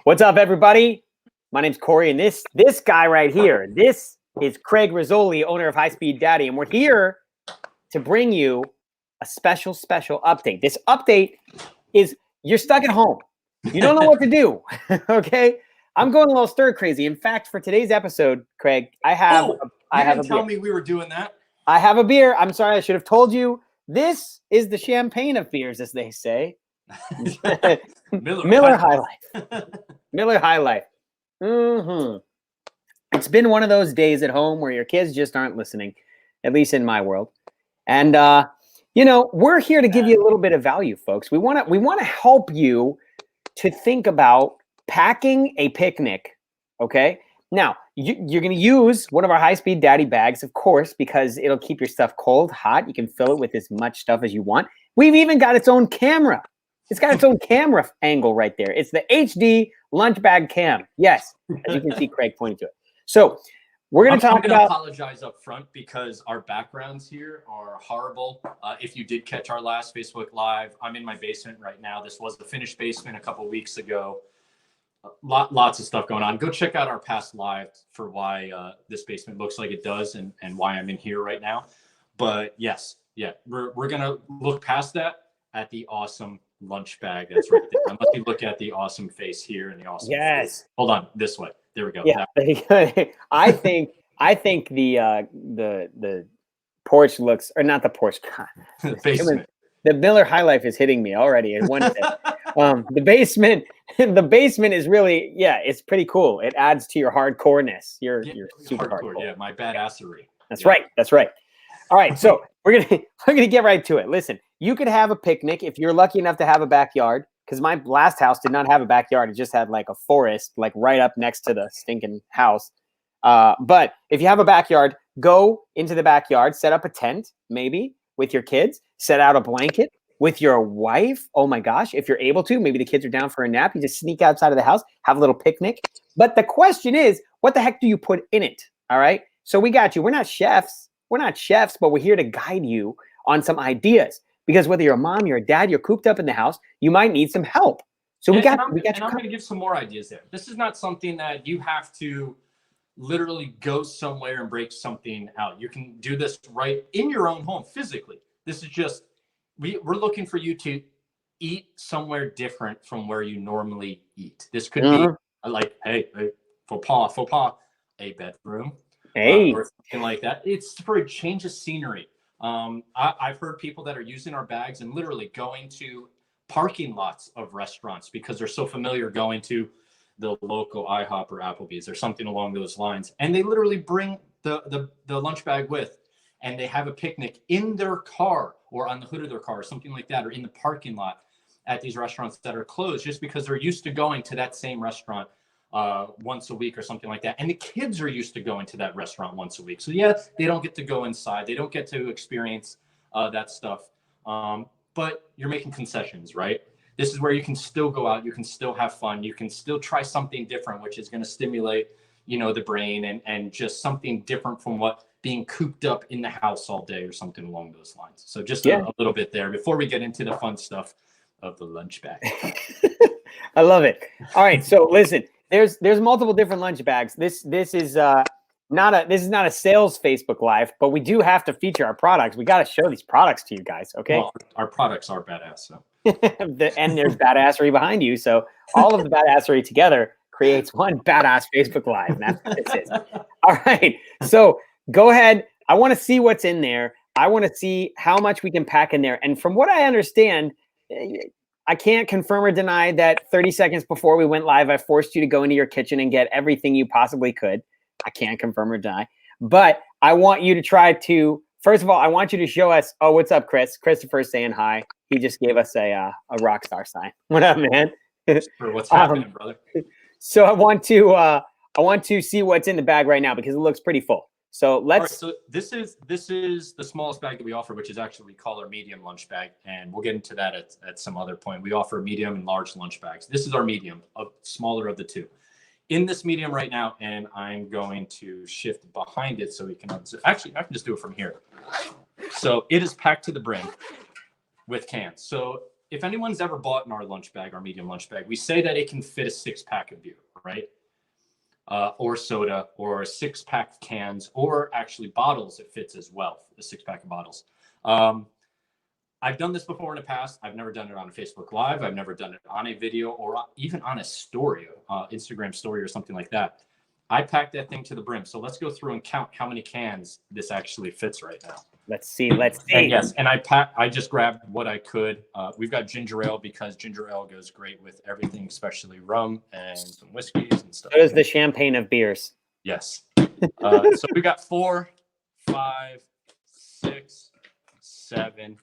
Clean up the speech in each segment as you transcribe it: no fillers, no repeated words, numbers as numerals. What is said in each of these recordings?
What's up, everybody? My name's Corey, and this guy right here, this is Craig Rizzoli, owner of High Speed Daddy, and we're here to bring you a special update. This update is you're stuck at home. You don't know what to do, okay? I'm going a little stir crazy. In fact, for today's episode, Craig, I have a tell beer. me we were doing that. I have a beer. I'm sorry, I should have told you. This is the champagne of beers, as they say. Miller High Life. Miller High Life. It's been one of those days at home where your kids just aren't listening, at least in my world. And we're here to give you a little bit of value, folks. We want to help you to think about packing a picnic. Okay. Now you're going to use one of our High Speed Daddy bags, of course, because it'll keep your stuff cold, hot. You can fill it with as much stuff as you want. We've even got its own camera. It's got its own camera angle right there. It's the HD lunch bag cam. Yes, as you can see, Craig pointing to it. So we're going to talk about. Apologize up front because our backgrounds here are horrible. If you did catch our last Facebook Live, I'm in my basement right now. This was the finished basement a couple weeks ago. Lots of stuff going on. Go check out our past live for why this basement looks like it does and why I'm in here right now. But yes, we're going to look past that at the awesome lunch bag that's right there. Unless you look at the awesome face here and the awesome face. Hold on, this way. There we go. Yeah, I think the porch looks, or not the porch. God, the basement. The Miller High Life is hitting me already in one step. The basement is really, it's pretty cool. It adds to your hardcoreness. You're super hardcore. Yeah, my badassery. That's right. All right, so we're gonna get right to it. Listen, you could have a picnic if you're lucky enough to have a backyard. Because my last house did not have a backyard; it just had like a forest, like right up next to the stinking house. But if you have a backyard, go into the backyard, set up a tent, maybe with your kids, set out a blanket with your wife. Oh my gosh, if you're able to, maybe the kids are down for a nap. You just sneak outside of the house, have a little picnic. But the question is, what the heck do you put in it? All right. So we got you. We're not chefs, but we're here to guide you on some ideas. Because whether you're a mom, you're a dad, you're cooped up in the house, you might need some help. So we got you. I'm going to give some more ideas there. This is not something that you have to literally go somewhere and break something out. You can do this right in your own home physically. This is just, we're looking for you to eat somewhere different from where you normally eat. This could be like, hey, faux pas, a bedroom, or something like that. It's for a change of scenery. I've heard people that are using our bags and literally going to parking lots of restaurants because they're so familiar going to the local IHOP or Applebee's or something along those lines. And they literally bring the lunch bag with, and they have a picnic in their car or on the hood of their car or something like that, or in the parking lot at these restaurants that are closed just because they're used to going to that same restaurant once a week or something like that. And the kids are used to going to that restaurant once a week. So they don't get to go inside. They don't get to experience that stuff. But you're making concessions, right? This is where you can still go out. You can still have fun. You can still try something different, which is going to stimulate, the brain and just something different from what being cooped up in the house all day or something along those lines. So just a little bit there before we get into the fun stuff of the lunch bag. I love it. All right. So listen, there's multiple different lunch bags. This is not a sales Facebook Live, but we do have to feature our products. We got to show these products to you guys. Okay. Well, our products are badass. So. And there's badassery behind you. So all of the badassery together creates one badass Facebook Live. And that's what this is. All right. So go ahead. I want to see what's in there. I want to see how much we can pack in there. And from what I understand, I can't confirm or deny that 30 seconds before we went live, I forced you to go into your kitchen and get everything you possibly could. I can't confirm or deny, but I want you to try to, first of all, I want you to show us, oh, what's up, Chris? Christopher's saying hi. He just gave us a rock star sign. What up, man? What's happening, brother? So I want to see what's in the bag right now because it looks pretty full. So let's. All right, so this is the smallest bag that we offer, which is actually we call our medium lunch bag, and we'll get into that at some other point. We offer medium and large lunch bags. This is our medium, a smaller of the two. In this medium right now, and I'm going to shift behind it so we can actually I can just do it from here. So it is packed to the brim with cans. So if anyone's ever bought in our lunch bag, our medium lunch bag, we say that it can fit a 6-pack of beer, right? Or soda, or a 6-pack of cans, or actually bottles. It fits as well, a 6-pack of bottles. I've done this before in the past. I've never done it on a Facebook Live. I've never done it on a video or even on a story, Instagram story or something like that. I packed that thing to the brim. So let's go through and count how many cans this actually fits right now. Let's see. Let's see. And yes, and I just grabbed what I could. We've got ginger ale because ginger ale goes great with everything, especially rum and some whiskeys and stuff. So does the champagne of beers. Yes. So we got 4, 5, 6, 7,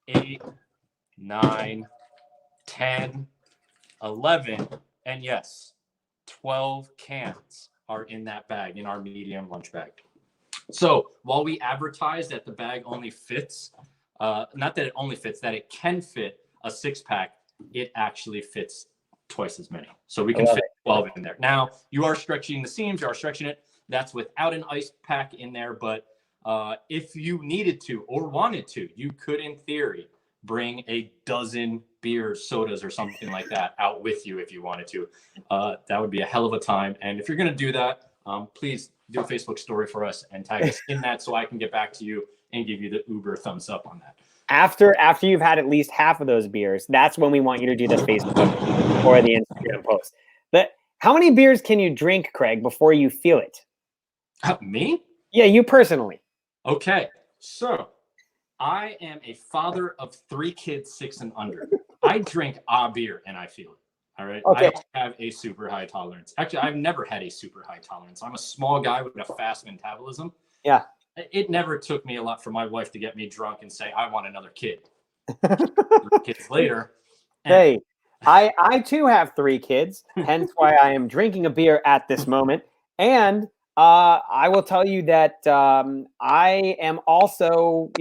8, 9, 10, 11, and yes, 12 cans are in that bag, in our medium lunch bag. So while we advertise that the bag only fits, not that it only fits, that it can fit a 6-pack, it actually fits twice as many. So we can fit 12 in there. Now, you are stretching the seams, you are stretching it. That's without an ice pack in there. But if you needed to or wanted to, you could, in theory, bring a dozen beers, sodas, or something like that out with you if you wanted to. That would be a hell of a time. And if you're going to do that, please do a Facebook story for us and tag us in that so I can get back to you and give you the Uber thumbs up on that. After you've had at least half of those beers, that's when we want you to do the Facebook or the Instagram post. But how many beers can you drink, Craig, before you feel it? Me? Yeah, you personally. Okay, so I am a father of 3 kids, 6 and under. I drink a beer and I feel it. All right. Okay. I don't have a super high tolerance. Actually, I've never had a super high tolerance. I'm a small guy with a fast metabolism. Yeah. It never took me a lot for my wife to get me drunk and say, I want another kid. 3 kids later. Hey, I too have 3 kids, hence why I am drinking a beer at this moment. And I will tell you that I am also,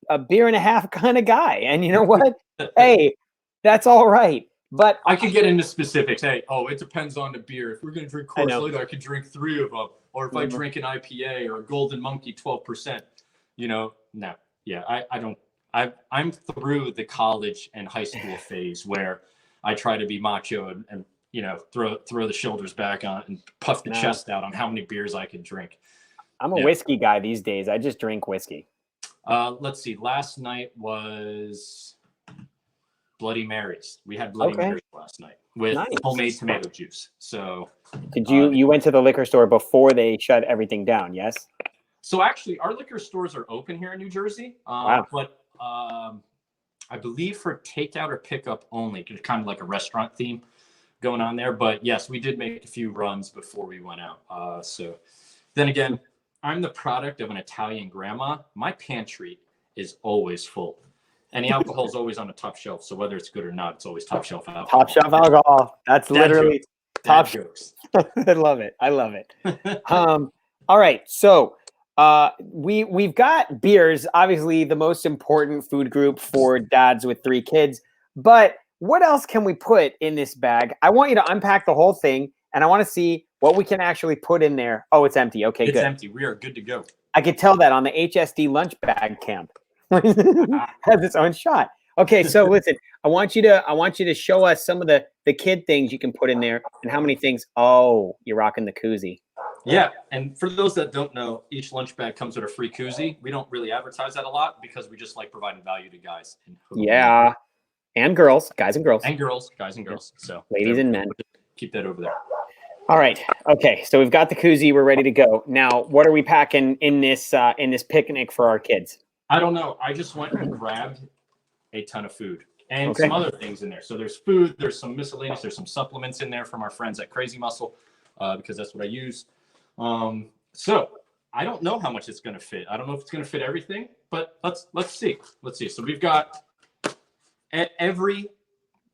a beer and a half kind of guy. And you know what? Hey, that's all right. But I could get into specifics. Hey, it depends on the beer. If we're going to drink Coors Light, I could drink 3 of them. Or if I drink an IPA or a Golden Monkey 12%, no. Yeah, I don't. I'm through the college and high school phase where I try to be macho and throw the shoulders back on and puff the chest out on how many beers I can drink. I'm a whiskey guy these days. I just drink whiskey. Let's see. Last night was Bloody Marys. We had Bloody Marys last night with homemade tomato juice. So did you went to the liquor store before they shut everything down? Yes. So actually, our liquor stores are open here in New Jersey. Wow. But I believe for takeout or pickup only, kind of like a restaurant theme going on there. But yes, we did make a few runs before we went out. So then again, I'm the product of an Italian grandma. My pantry is always full. And the alcohol is always on the top shelf. So whether it's good or not, it's always top shelf alcohol. Top shelf alcohol. That's literally top jokes. I love it. I love it. All right. So we've got beers, obviously the most important food group for dads with 3 kids. But what else can we put in this bag? I want you to unpack the whole thing, and I want to see what we can actually put in there. Oh, it's empty. Okay, good. It's empty. We are good to go. I could tell that on the HSD lunch bag camp. Has its own shot. Okay, so listen, I want you to show us some of the kid things you can put in there and how many things. Oh, you're rocking the koozie. Yeah, and for those that don't know, each lunch bag comes with a free koozie. We don't really advertise that a lot because we just like providing value to guys. Yeah, and girls, guys and girls. And girls, guys and girls. So ladies and men. Keep that over there. All right. Okay, so we've got the koozie. We're ready to go. Now, what are we packing in this picnic for our kids? I don't know. I just went and grabbed a ton of food and some other things in there. So there's food, there's some miscellaneous, there's some supplements in there from our friends at Crazy Muscle because that's what I use. So I don't know how much it's going to fit. I don't know if it's going to fit everything, but let's see. Let's see. So we've got every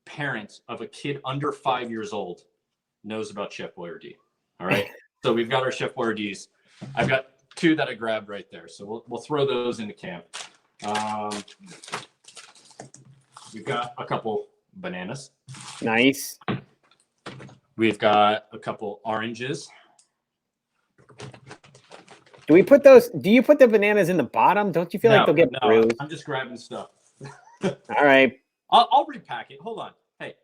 parent of a kid under 5 years old knows about Chef Boyardee. All right. So we've got our Chef Boyardees. I've got 2 that I grabbed right there. So we'll throw those into camp. We've got a couple bananas. Nice. We've got a couple oranges. Do you put the bananas in the bottom? Don't you feel like they'll get bruised? I'm just grabbing stuff. All right. I'll repack it. Hold on. Hey,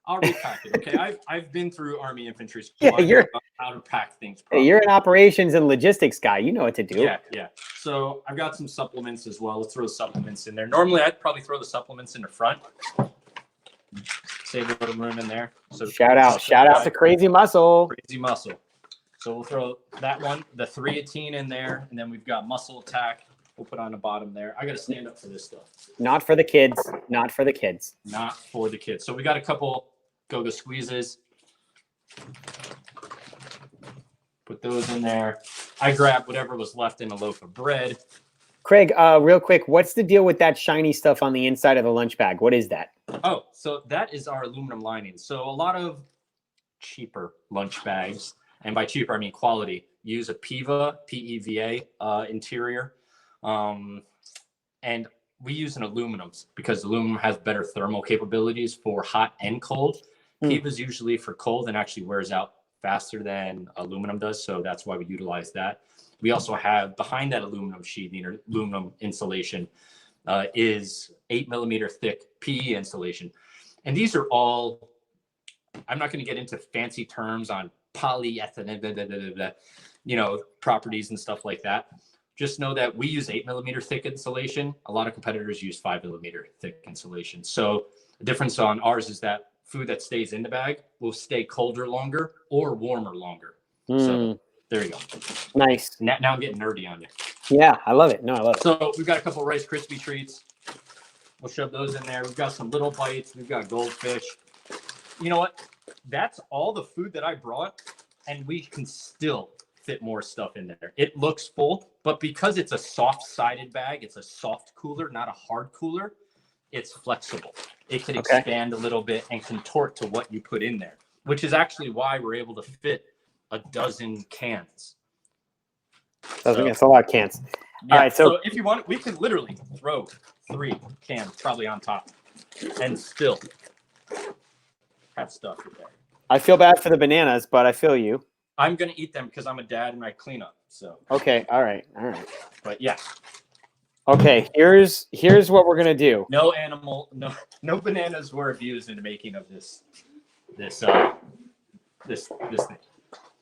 I'll repack it. Okay, I've been through Army infantry school. Yeah, I know how to pack things properly. You're an operations and logistics guy. You know what to do. Yeah. So I've got some supplements as well. Let's throw the supplements in there. Normally, I'd probably throw the supplements in the front. Save a little room in there. So Shout out to Crazy Muscle. Crazy Muscle. So we'll throw that one, the 318 in there, and then we've got Muscle Attack. We'll put on the bottom there. I got to stand up for this stuff. Not for the kids. Not for the kids. Not for the kids. So we got a couple Go-Go Squeezes. Put those in there. I grabbed whatever was left in a loaf of bread. Craig, real quick, what's the deal with that shiny stuff on the inside of the lunch bag? What is that? Oh, so that is our aluminum lining. So a lot of cheaper lunch bags, and by cheaper, I mean quality, use a PEVA, P-E-V-A interior. And we use an aluminum because aluminum has better thermal capabilities for hot and cold. PEVA is usually for cold and actually wears out faster than aluminum does. So that's why we utilize that. We also have behind that aluminum sheathing or aluminum insulation is 8mm thick PE insulation. And these are all, I'm not going to get into fancy terms on polyethylene, properties and stuff like that. Just know that we use 8mm thick insulation. A lot of competitors use 5mm thick insulation. So the difference on ours is that food that stays in the bag will stay colder longer or warmer longer. So there you go. Nice. Now I'm getting nerdy on you. Yeah, I love it. No, I love it. So we've got a couple of Rice Krispie treats. We'll shove those in there. We've got some little bites. We've got goldfish. You know what? That's all the food that I brought, and we can still fit more stuff in there. It looks full, but because it's a soft-sided bag, it's a soft cooler, not a hard cooler, it's flexible. It can expand a little bit and contort to what you put in there, which is actually why we're able to fit a dozen cans. That's a lot of cans. Yeah, all right, so if you want, we can literally throw 3 cans probably on top and still have stuff in there. I feel bad for the bananas, but I feel you. I'm going to eat them because I'm a dad and I clean up. So okay, all right. But yeah. Okay, here's what we're gonna do. No bananas were abused in the making of this thing.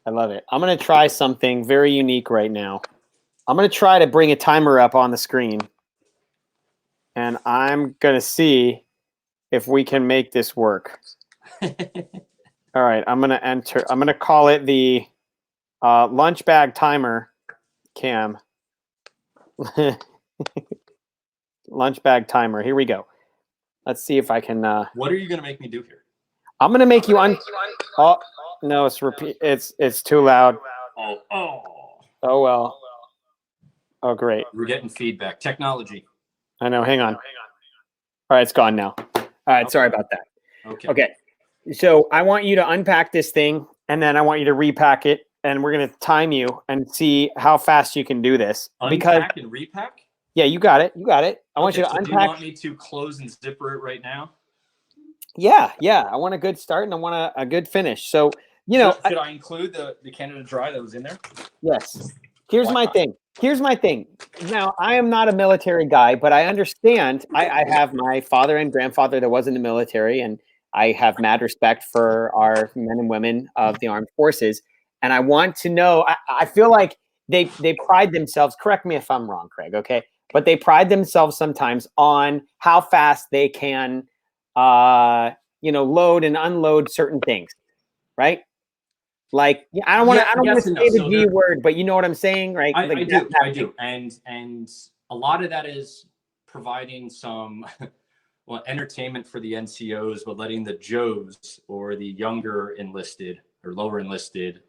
I love it. I'm gonna try something very unique right now. I'm gonna try to bring a timer up on the screen, and I'm gonna see if we can make this work. All right, I'm gonna call it the lunch bag timer cam. Lunch bag timer. Here we go. Let's see if I can. What are you gonna make me do here? I'm gonna make you Oh no, it's repeat. It's too loud. Oh well. Oh great. We're getting feedback. Technology. I know. Hang on. All right, it's gone now. All right, sorry about that. Okay. So I want you to unpack this thing, and then I want you to repack it, and we're gonna time you and see how fast you can do this. Unpack and repack. Yeah, you got it. I want you to unpack. Do you want me to close and zipper it right now? Yeah. I want a good start and I want a good finish. So, should I include the Canada Dry that was in there? Yes. Here's my thing. Now, I am not a military guy, but I understand. I have my father and grandfather that was in the military, and I have mad respect for our men and women of the armed forces. And I want to know, I feel like they pride themselves, correct me if I'm wrong, Craig, okay? But they pride themselves sometimes on how fast they can, load and unload certain things, right? Like, I don't want to say the G word, but you know what I'm saying, right? I do. And a lot of that is providing some entertainment for the NCOs, but letting the Joes or the younger enlisted or lower enlisted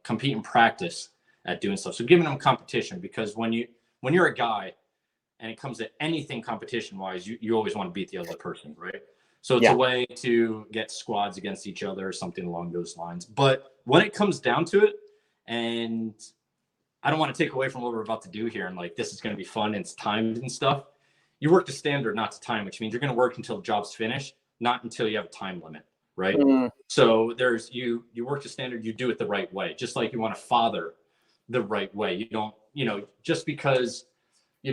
compete and practice at doing stuff. So giving them competition, because when you're a guy and it comes to anything competition wise, you always want to beat the other person, right? So it's a way to get squads against each other or something along those lines. But when it comes down to it, and I don't want to take away from what we're about to do here, and like, this is going to be fun and it's timed and stuff. You work to standard, not to time, which means you're going to work until the job's finished, not until you have a time limit, right? So there's, you work to standard, you do it the right way, just like you want to father the right way. You don't, just because you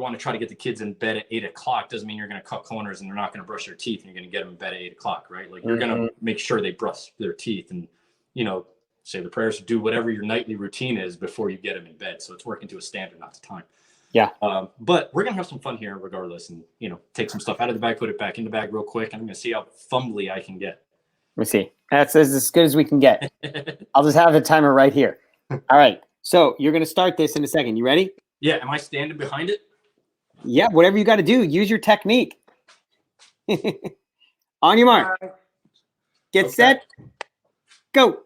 want to try to get the kids in bed at 8 o'clock doesn't mean you're going to cut corners and they're not going to brush their teeth and you're going to get them in bed at 8 o'clock, right? Like you're going to make sure they brush their teeth and, say the prayers, do whatever your nightly routine is before you get them in bed. So it's working to a standard, not to time. Yeah. But we're going to have some fun here regardless and, take some stuff out of the bag, put it back in the bag real quick. And I'm going to see how fumbly I can get. Let me see. That's as good as we can get. I'll just have the timer right here. All right. So you're going to start this in a second. You ready? Yeah. Am I standing behind it? Yeah. Whatever you got to do. Use your technique. On your mark. Get set. Go.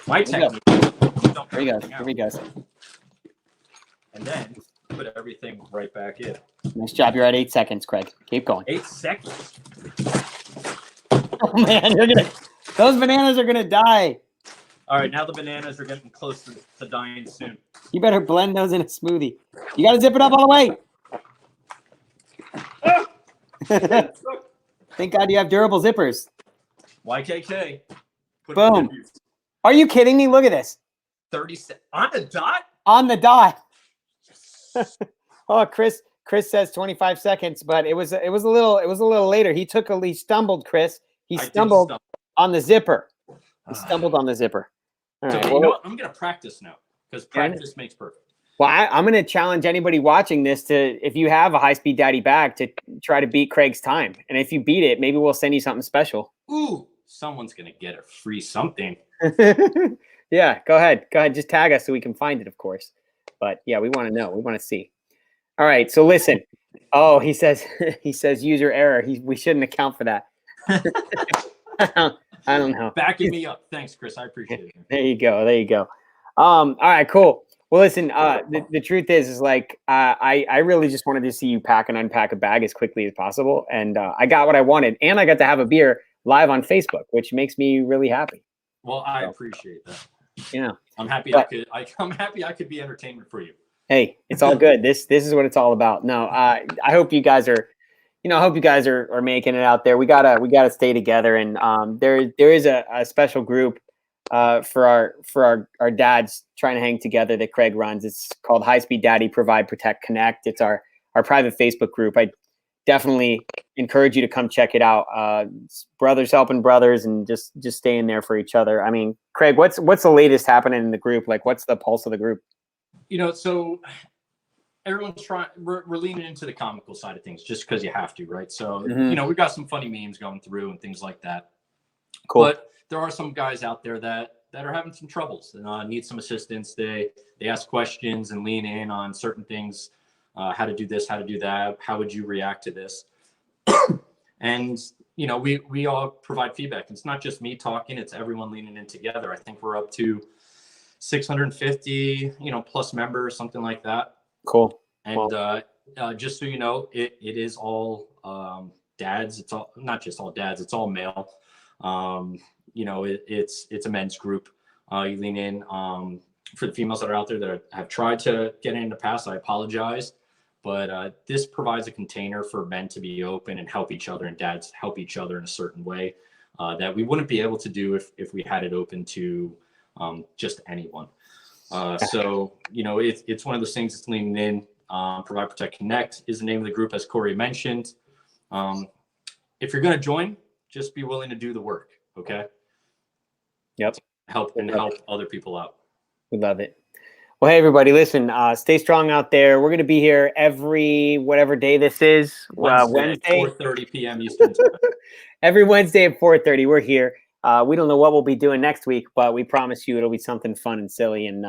My technique. There he goes. Here he goes. And then put everything right back in. Nice job. You're at 8 seconds, Craig. Keep going. 8 seconds. Oh man, those bananas are gonna die. All right, now the bananas are getting close to dying soon. You better blend those in a smoothie. You gotta zip it up all the way. Thank God you have durable zippers. YKK. Boom. Are you kidding me? Look at this. 30 on the dot? On the dot. Oh, Chris says 25 seconds, but it was a little later. He stumbled, Chris. He stumbled on the zipper. He stumbled on the zipper. All right. So, you know what? I'm going to practice now because practice makes perfect. Well, I'm going to challenge anybody watching this to, if you have a high-speed daddy bag, to try to beat Craig's time. And if you beat it, maybe we'll send you something special. Ooh, someone's going to get a free something. Yeah, go ahead. Go ahead. Just tag us so we can find it, of course. But yeah, we want to know. We want to see. All right. So listen. Oh, he says user error. We shouldn't account for that. I don't know. Backing me up. Thanks, Chris. I appreciate it. There you go. All right, cool. Well, listen, the truth is like, I really just wanted to see you pack and unpack a bag as quickly as possible. And I got what I wanted, and I got to have a beer live on Facebook, which makes me really happy. Well, I appreciate that. Yeah. I'm happy I'm happy I could be entertainment for you. Hey, it's all good. This is what it's all about. No, I hope you guys are, are making it out there. We gotta stay together. And there is a special group for our dads trying to hang together that Craig runs. It's called High Speed Daddy Provide Protect Connect. It's our private Facebook group. I definitely encourage you to come check it out. It's brothers helping brothers and just staying there for each other. I mean, Craig, what's the latest happening in the group? Like, what's the pulse of the group? So everyone's trying. We're leaning into the comical side of things just because you have to, right? So we've got some funny memes going through and things like that. Cool. But there are some guys out there that are having some troubles and need some assistance. They ask questions and lean in on certain things. How to do this, how to do that, how would you react to this? And, we all provide feedback. It's not just me talking, it's everyone leaning in together. I think we're up to 650, plus members, something like that. Cool. And just so you know, it is all dads. It's all, not just all dads, it's all male. It's a men's group. You lean in. For the females that are out there that have tried to get in the past, I apologize. But this provides a container for men to be open and help each other, and dads help each other in a certain way that we wouldn't be able to do if we had it open to just anyone. So, it's one of those things that's leaning in. Provide, Protect, Connect is the name of the group, as Corey mentioned. If you're going to join, just be willing to do the work, okay? Yep. Help other people out. We love it. Well, hey, everybody, listen, stay strong out there. We're going to be here every whatever day this is. Wednesday. 4:30 p.m. Eastern Time. Every Wednesday at 4:30, we're here. We don't know what we'll be doing next week, but we promise you it'll be something fun and silly and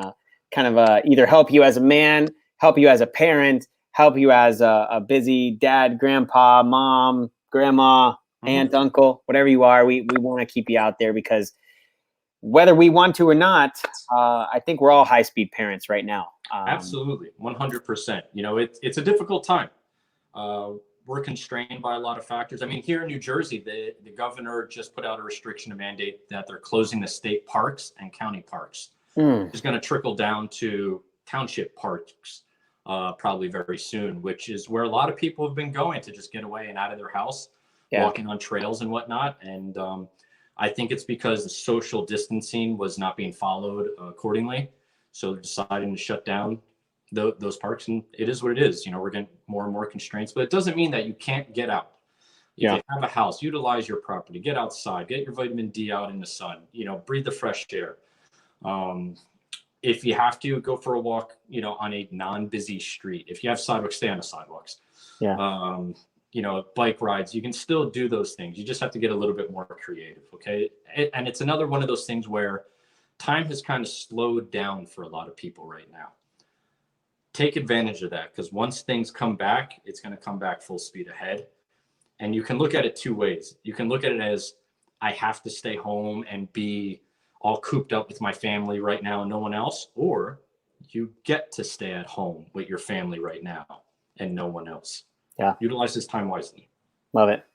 kind of either help you as a man, help you as a parent, help you as a busy dad, grandpa, mom, grandma, aunt, uncle, whatever you are. We want to keep you out there because whether we want to or not, I think we're all high-speed parents right now. Absolutely, 100%. It's a difficult time. We're constrained by a lot of factors. I mean, here in New Jersey, the governor just put out a restriction, a mandate that they're closing the state parks and county parks. It's going to trickle down to township parks probably very soon, which is where a lot of people have been going to just get away and out of their house, walking on trails and whatnot. And I think it's because the social distancing was not being followed accordingly. So they're deciding to shut down those parks, and it is what it is. You know, we're getting more and more constraints, but it doesn't mean that you can't get out. If Yeah. you have a house, utilize your property, get outside, get your vitamin D out in the sun, you know, breathe the fresh air. If you have to, go for a walk, you know, on a non-busy street. If you have sidewalks, stay on the sidewalks. Yeah. You know, bike rides, you can still do those things. You just have to get a little bit more creative. Okay. And it's another one of those things where time has kind of slowed down for a lot of people right now. Take advantage of that, because once things come back, it's going to come back full speed ahead. And you can look at it two ways. You can look at it as, I have to stay home and be all cooped up with my family right now and no one else, or you get to stay at home with your family right now and no one else. Yeah. Utilize this time wisely. Love it.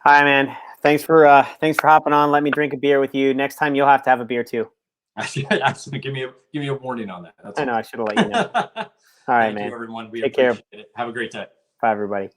All right, man. Thanks for hopping on. Let me drink a beer with you. Next time you'll have to have a beer too. Give me a warning on that. That's I know. I should have let you know. All right, Thank man. you, everyone. We Take care. appreciate it. Have a great day. Bye, everybody.